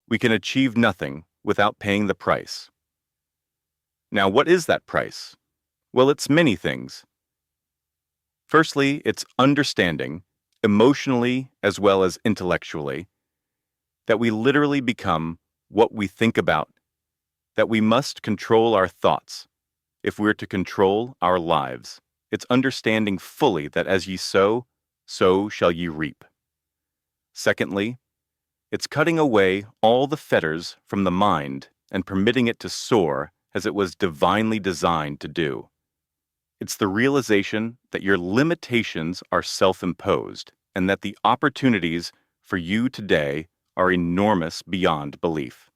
We can achieve nothing without paying the price. Now, what is that price? Well, it's many things. Firstly, it's understanding, emotionally as well as intellectually, that we literally become what we think about, that we must control our thoughts if we're to control our lives. It's understanding fully that as ye sow, so shall ye reap. Secondly, it's cutting away all the fetters from the mind and permitting it to soar as it was divinely designed to do. It's the realization that your limitations are self-imposed and that the opportunities for you today are enormous beyond belief.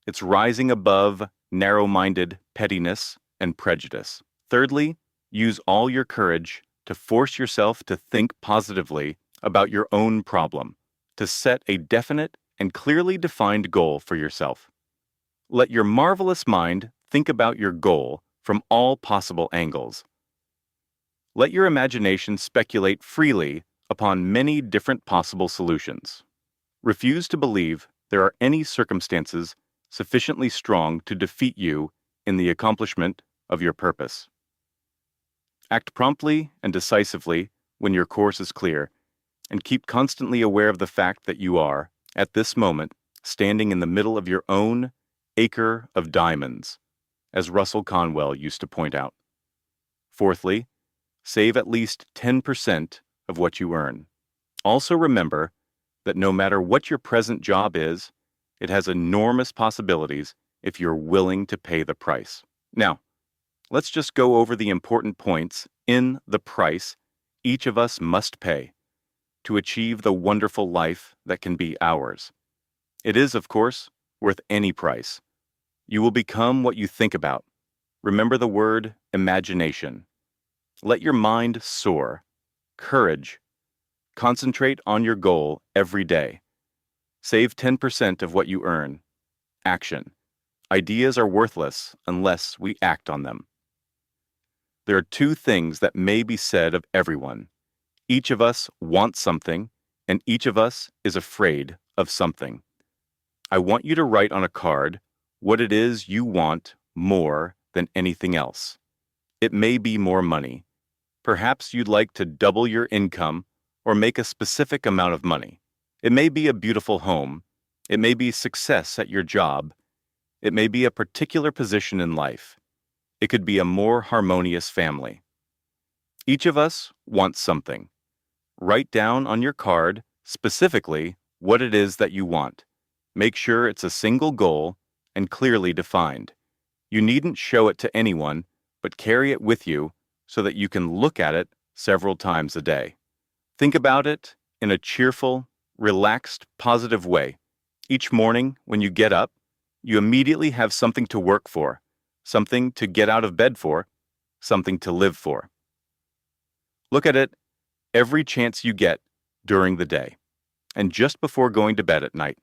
It's rising above narrow-minded pettiness and prejudice. Thirdly, use all your courage to force yourself to think positively about your own problem, to set a definite and clearly defined goal for yourself. Let your marvelous mind think about your goal from all possible angles. Let your imagination speculate freely upon many different possible solutions. Refuse to believe there are any circumstances sufficiently strong to defeat you in the accomplishment of your purpose. Act promptly and decisively when your course is clear, and keep constantly aware of the fact that you are, at this moment, standing in the middle of your own acre of diamonds, as Russell Conwell used to point out. Fourthly, save at least 10% of what you earn. Also remember that no matter what your present job is, it has enormous possibilities if you're willing to pay the price. Now, let's just go over the important points in the price each of us must pay to achieve the wonderful life that can be ours. It is, of course, worth any price. You will become what you think about. Remember the word imagination. Let your mind soar. Courage. Concentrate on your goal every day. Save 10% of what you earn. Action. Ideas are worthless unless we act on them. There are two things that may be said of everyone. Each of us wants something, and each of us is afraid of something. I want you to write on a card what it is you want more than anything else. It may be more money. Perhaps you'd like to double your income or make a specific amount of money. It may be a beautiful home. It may be success at your job. It may be a particular position in life. It could be a more harmonious family. Each of us wants something. Write down on your card specifically what it is that you want. Make sure it's a single goal and clearly defined. You needn't show it to anyone, but carry it with you so that you can look at it several times a day. Think about it in a cheerful, relaxed, positive way. Each morning when you get up, you immediately have something to work for, something to get out of bed for, something to live for. Look at it every chance you get during the day, and just before going to bed at night.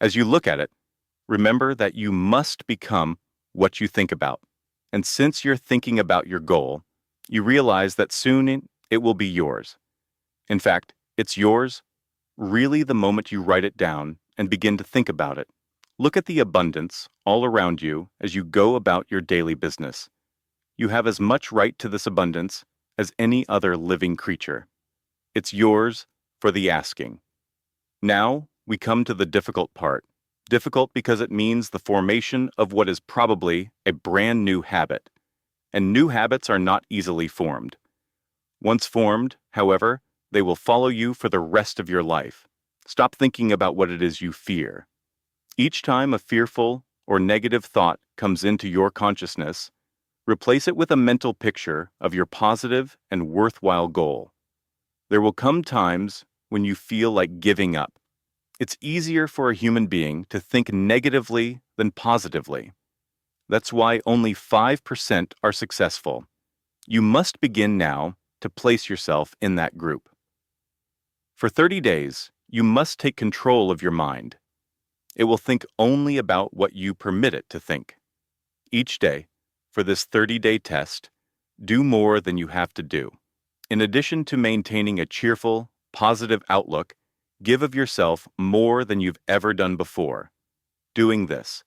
As you look at it, remember that you must become what you think about. And since you're thinking about your goal, you realize that soon it will be yours. In fact, it's yours really the moment you write it down and begin to think about it. Look at the abundance all around you as you go about your daily business. You have as much right to this abundance as any other living creature. It's yours for the asking. Now we come to the difficult part. Difficult because it means the formation of what is probably a brand new habit. And new habits are not easily formed. Once formed, however, they will follow you for the rest of your life. Stop thinking about what it is you fear. Each time a fearful or negative thought comes into your consciousness, replace it with a mental picture of your positive and worthwhile goal. There will come times when you feel like giving up. It's easier for a human being to think negatively than positively. That's why only 5% are successful. You must begin now to place yourself in that group. For 30 days, you must take control of your mind. It will think only about what you permit it to think. Each day, for this 30-day test, do more than you have to do. In addition to maintaining a cheerful, positive outlook, give of yourself more than you've ever done before. doing this,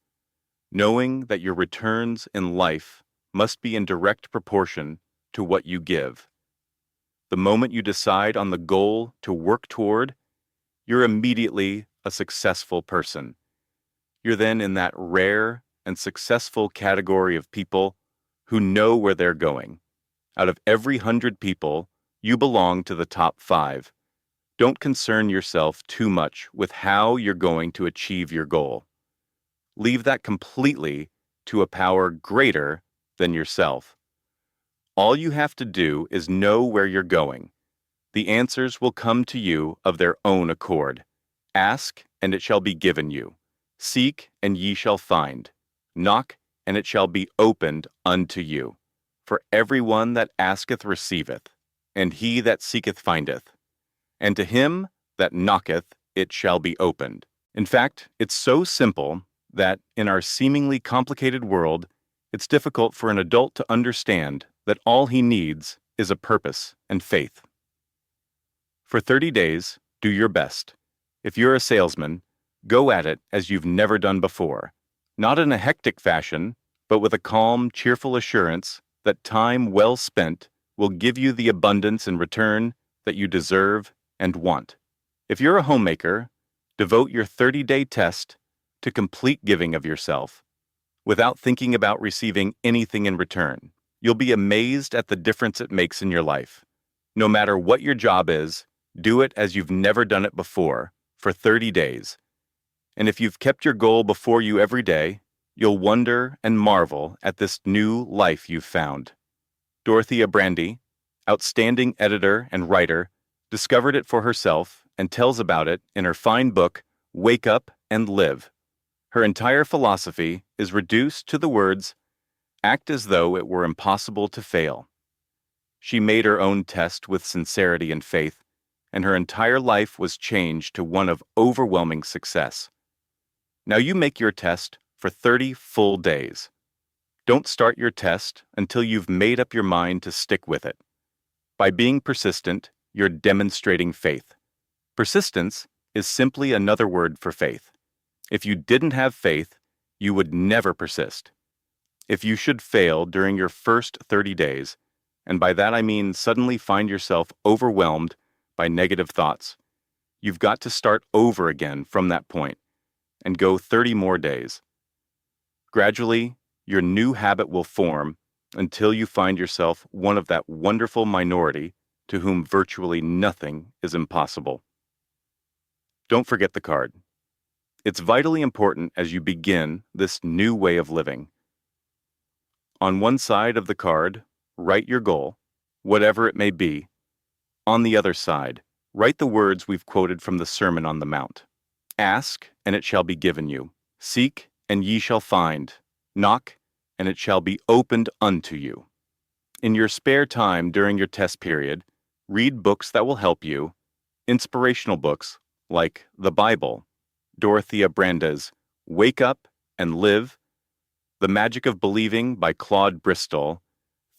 knowing that your returns in life must be in direct proportion to what you give. The moment you decide on the goal to work toward, you're immediately a successful person. You're then in that rare and successful category of people who know where they're going. Out of every 100 people, you belong to the top 5. Don't concern yourself too much with how you're going to achieve your goal. Leave that completely to a power greater than yourself. All you have to do is know where you're going. The answers will come to you of their own accord. Ask, and it shall be given you. Seek, and ye shall find. Knock, and it shall be opened unto you. For every one that asketh receiveth, and he that seeketh findeth. And to him that knocketh it shall be opened. In fact, it's so simple that in our seemingly complicated world, it's difficult for an adult to understand that all he needs is a purpose and faith. For 30 days, do your best. If you're a salesman, go at it as you've never done before, not in a hectic fashion, but with a calm, cheerful assurance that time well spent will give you the abundance in return that you deserve and want. If you're a homemaker, devote your 30-day test to complete giving of yourself, without thinking about receiving anything in return. You'll be amazed at the difference it makes in your life. No matter what your job is, do it as you've never done it before, for 30 days. And if you've kept your goal before you every day, you'll wonder and marvel at this new life you've found. Dorothea Brande, outstanding editor and writer, discovered it for herself and tells about it in her fine book, Wake Up and Live. Her entire philosophy is reduced to the words, act as though it were impossible to fail. She made her own test with sincerity and faith, and her entire life was changed to one of overwhelming success. Now you make your test for 30 full days. Don't start your test until you've made up your mind to stick with it. By being persistent, you're demonstrating faith. Persistence is simply another word for faith. If you didn't have faith, you would never persist. If you should fail during your first 30 days, and by that I mean suddenly find yourself overwhelmed by negative thoughts, you've got to start over again from that point and go 30 more days. Gradually, your new habit will form until you find yourself one of that wonderful minority to whom virtually nothing is impossible. Don't forget the card. It's vitally important as you begin this new way of living. On one side of the card, write your goal, whatever it may be. On the other side, write the words we've quoted from the Sermon on the Mount. Ask, and it shall be given you. Seek, and ye shall find. Knock, and it shall be opened unto you. In your spare time during your test period, read books that will help you, inspirational books like the Bible, Dorothea Brande's Wake Up and Live, The Magic of Believing by Claude Bristol,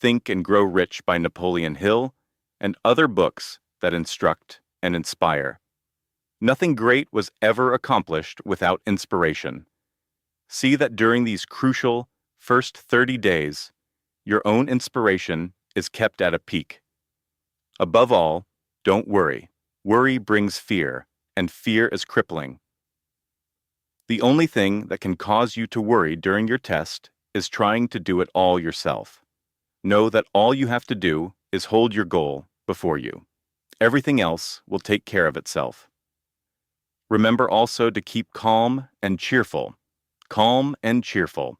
Think and Grow Rich by Napoleon Hill, and other books that instruct and inspire. Nothing great was ever accomplished without inspiration. See that during these crucial first 30 days, your own inspiration is kept at a peak. Above all, don't worry. Worry brings fear, and fear is crippling. The only thing that can cause you to worry during your test is trying to do it all yourself. Know that all you have to do is hold your goal before you. Everything else will take care of itself. Remember also to keep calm and cheerful. Calm and cheerful.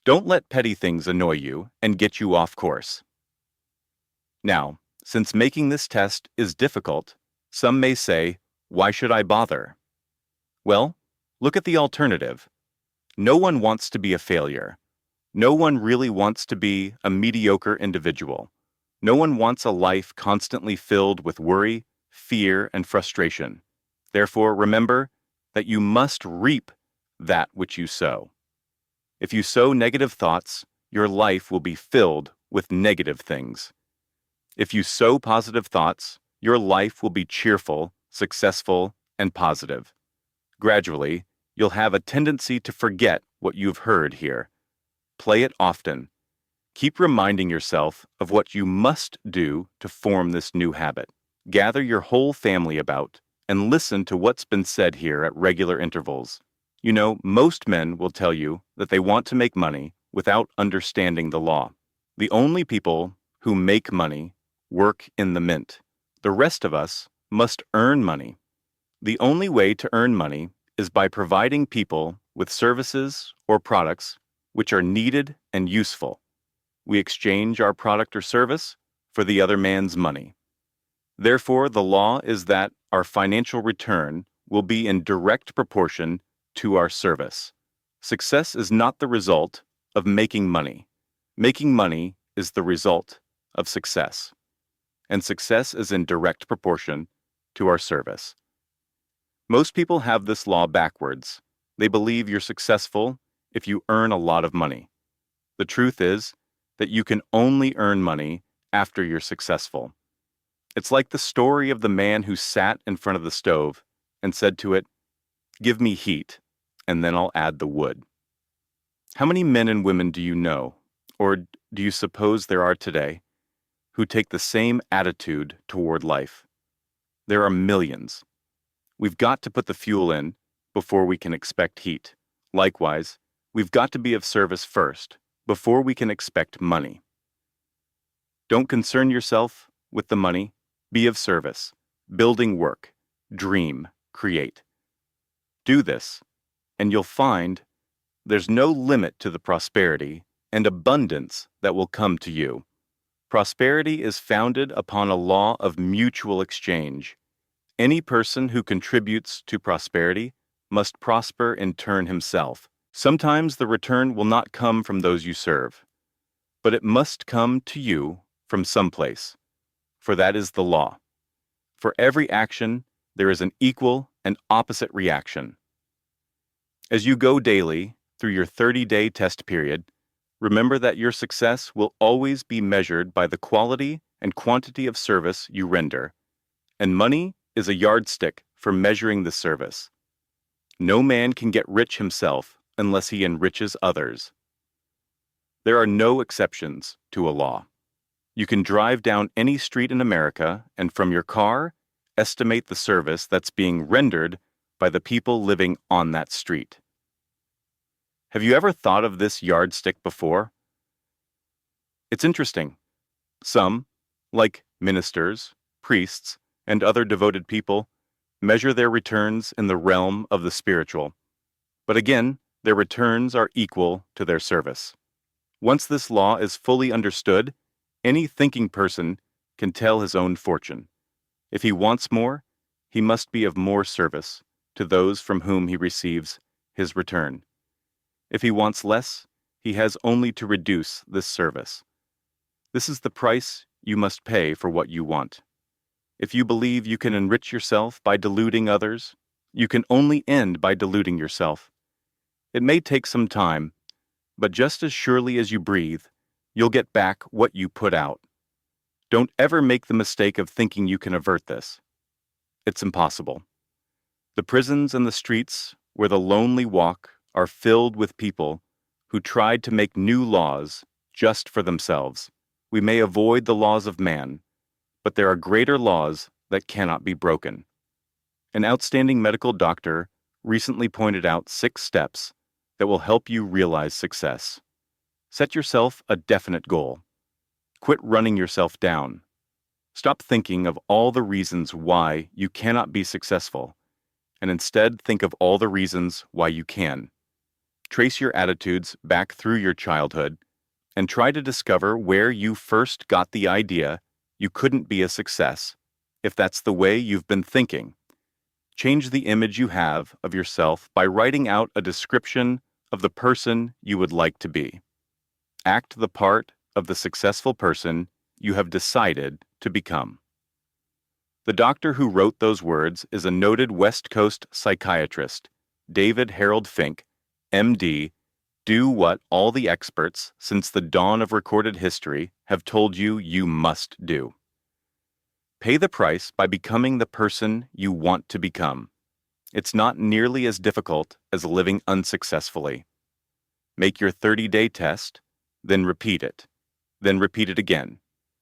Don't let petty things annoy you and get you off course. Now, since making this test is difficult, some may say, why should I bother? Well, look at the alternative. No one wants to be a failure. No one really wants to be a mediocre individual. No one wants a life constantly filled with worry, fear, and frustration. Therefore, remember that you must reap that which you sow. If you sow negative thoughts, your life will be filled with negative things. If you sow positive thoughts, your life will be cheerful, successful, and positive. Gradually, you'll have a tendency to forget what you've heard here. Play it often. Keep reminding yourself of what you must do to form this new habit. Gather your whole family about and listen to what's been said here at regular intervals. You know, most men will tell you that they want to make money without understanding the law. The only people who make money work in the mint. The rest of us must earn money. The only way to earn money is by providing people with services or products which are needed and useful. We exchange our product or service for the other man's money. Therefore, the law is that our financial return will be in direct proportion to our service. Success is not the result of making money. Making money is the result of success. And success is in direct proportion to our service. Most people have this law backwards. They believe you're successful if you earn a lot of money. The truth is that you can only earn money after you're successful. It's like the story of the man who sat in front of the stove and said to it, "Give me heat, and then I'll add the wood." How many men and women do you know, or do you suppose there are today, who take the same attitude toward life? There are millions. We've got to put the fuel in before we can expect heat. Likewise, we've got to be of service first before we can expect money. Don't concern yourself with the money. Be of service. Building work. Dream. Create. Do this, and you'll find there's no limit to the prosperity and abundance that will come to you. Prosperity is founded upon a law of mutual exchange. Any person who contributes to prosperity must prosper in turn himself. Sometimes the return will not come from those you serve, but it must come to you from someplace, for that is the law. For every action, there is an equal and opposite reaction. As you go daily through your 30-day test period, remember that your success will always be measured by the quality and quantity of service you render, and money is a yardstick for measuring the service. No man can get rich himself unless he enriches others. There are no exceptions to a law. You can drive down any street in America and from your car, estimate the service that's being rendered by the people living on that street. Have you ever thought of this yardstick before? It's interesting. Some, like ministers, priests, and other devoted people, measure their returns in the realm of the spiritual. But again, their returns are equal to their service. Once this law is fully understood, any thinking person can tell his own fortune. If he wants more, he must be of more service to those from whom he receives his return. If he wants less, he has only to reduce this service. This is the price you must pay for what you want. If you believe you can enrich yourself by deluding others, you can only end by deluding yourself. It may take some time, but just as surely as you breathe, you'll get back what you put out. Don't ever make the mistake of thinking you can avert this. It's impossible. The prisons and the streets where the lonely walk are filled with people who tried to make new laws just for themselves. We may avoid the laws of man, but there are greater laws that cannot be broken. An outstanding medical doctor recently pointed out 6 steps that will help you realize success. Set yourself a definite goal. Quit running yourself down. Stop thinking of all the reasons why you cannot be successful, and instead think of all the reasons why you can. Trace your attitudes back through your childhood and try to discover where you first got the idea you couldn't be a success, if that's the way you've been thinking. Change the image you have of yourself by writing out a description of the person you would like to be. Act the part of the successful person you have decided to become. The doctor who wrote those words is a noted West Coast psychiatrist, David Harold Fink, MD. Do what all the experts since the dawn of recorded history have told you you must do. Pay the price by becoming the person you want to become. It's not nearly as difficult as living unsuccessfully. Make your 30-day test, then repeat it. Then repeat it again.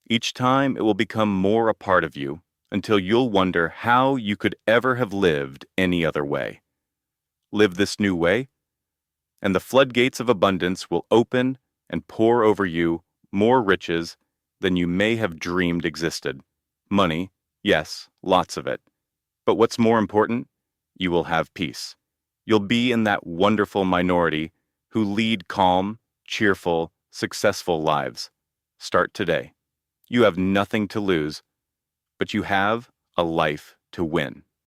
Each time it will become more a part of you until you'll wonder how you could ever have lived any other way. Live this new way, and the floodgates of abundance will open and pour over you more riches than you may have dreamed existed. Money, yes, lots of it. But what's more important? You will have peace. You'll be in that wonderful minority who lead calm, cheerful, successful lives. Start today. You have nothing to lose, but you have a life to win.